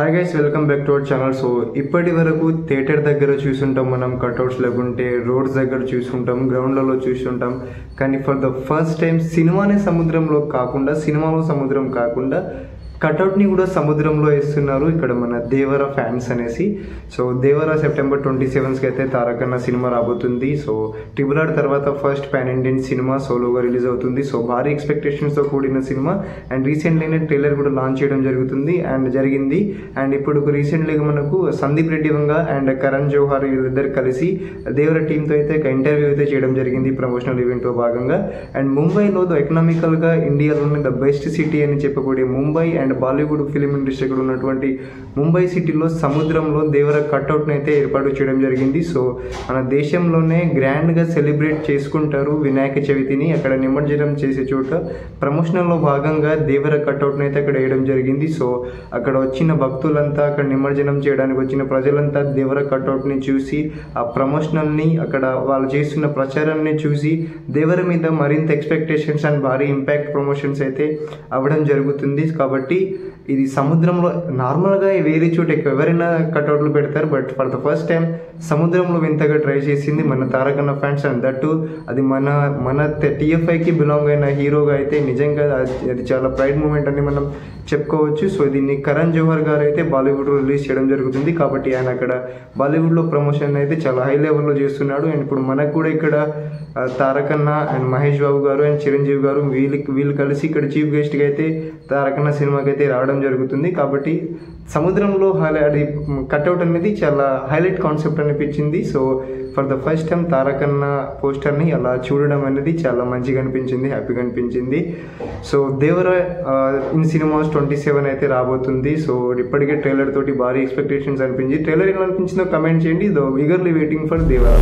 Hi guys, welcome back to our channel. So ఇప్పటి వరకు theatre దగ్గర చూసుంటాం, మనం కట్అవుట్స్ లేకుంటే రోడ్స్ దగ్గర చూసుంటాం, గ్రౌండ్లలో చూసుంటాం. కానీ ఫర్ ద ఫస్ట్ టైం సినిమానే సముద్రంలో కాకుండా, సినిమాలో సముద్రం కాకుండా కట్అవుట్ని కూడా సముద్రంలో వేస్తున్నారు ఇక్కడ మన దేవర ఫ్యాన్స్ అనేసి. సో దేవర సెప్టెంబర్ 27కి అయితే తారకన్న సినిమా రాబోతుంది. సో RRR తర్వాత ఫస్ట్ పాన్ ఇండియన్ సినిమా సోలోగా రిలీజ్ అవుతుంది. సో భారీ ఎక్స్పెక్టేషన్స్తో కూడిన సినిమా. అండ్ రీసెంట్లీనే ట్రైలర్ కూడా లాంచ్ చేయడం జరిగింది. అండ్ ఇప్పుడు రీసెంట్లీగా మనకు సందీప్ రెడ్డి వంగ అండ్ కరణ్ జోహార్ వీళ్ళిద్దరు కలిసి దేవర టీంతో అయితే ఒక ఇంటర్వ్యూ అయితే చేయడం జరిగింది ప్రమోషనల్ ఈవెంట్లో భాగంగా. అండ్ ముంబైలో ఎకనామికల్గా ఇండియాలోనే ద బెస్ట్ సిటీ అని చెప్పబడే Mumbai and Bollywood film industry కూడా ఉన్నటువంటి ముంబై సిటీలో సముద్రంలో దేవర కట్అవుట్ని అయితే ఏర్పాటు చేయడం జరిగింది. సో మన దేశంలోనే గ్రాండ్గా సెలబ్రేట్ చేసుకుంటారు వినాయక చవితిని. అక్కడ నిమజ్జనం చేసే చోట ప్రమోషనల్లో భాగంగా దేవర కట్అవుట్ని అయితే అక్కడ వేయడం జరిగింది. సో అక్కడ వచ్చిన భక్తులంతా, అక్కడ నిమజ్జనం చేయడానికి వచ్చిన ప్రజలంతా దేవర కట్అవుట్ని చూసి, ఆ ప్రమోషనల్ని అక్కడ వాళ్ళు చేస్తున్న ప్రచారాన్ని చూసి దేవర మీద మరింత ఎక్స్పెక్టేషన్స్ అండ్ భారీ ఇంపాక్ట్ ప్రమోషన్స్ అయితే అవ్వడం జరుగుతుంది. కాబట్టి ఇది సముద్రంలో నార్మల్గా వేరే చోట ఎవరైనా కట్అవుట్లు పెడతారు, but for the first time సముద్రంలో వింతగా ట్రై చేసింది మన తారకన్న ఫ్యాన్స్. అండ్ దట్టు అది మన TFIకి బిలాంగ్ అయిన హీరోగా అయితే నిజంగా అది చాలా ప్రైడ్ మూమెంట్ అని మనం చెప్పుకోవచ్చు. సో దీన్ని కరణ్ జోహర్ గారు అయితే బాలీవుడ్లో రిలీజ్ చేయడం జరుగుతుంది. కాబట్టి ఆయన అక్కడ బాలీవుడ్లో ప్రమోషన్ అయితే చాలా హై లెవెల్లో చేస్తున్నాడు. అండ్ ఇప్పుడు మనకు కూడా ఇక్కడ తారకన్న అండ్ మహేష్ బాబు గారు అండ్ చిరంజీవి గారు వీళ్ళు కలిసి ఇక్కడ చీఫ్ గెస్ట్గా అయితే తారకన్న సినిమాకి అయితే రావడం జరుగుతుంది. కాబట్టి సముద్రంలో అది కట్అవుట్ అనేది చాలా హైలైట్ కాన్సెప్ట్ అనిపించింది. So for the first time తారకన్న పోస్టర్ని అలా చూడడం అనేది చాలా మంచిగా అనిపించింది, హ్యాపీగా అనిపించింది. సో దేవర ఇన్ సినిమాస్ 27 అయితే రాబోతుంది. సో ఇప్పటికే ట్రైలర్ తోటి భారీ ఎక్స్పెక్టేషన్స్ అనిపించింది. ట్రైలర్ ఎలా అనిపించిందో కమెంట్ చేయండి. Eagerly waiting for Devara.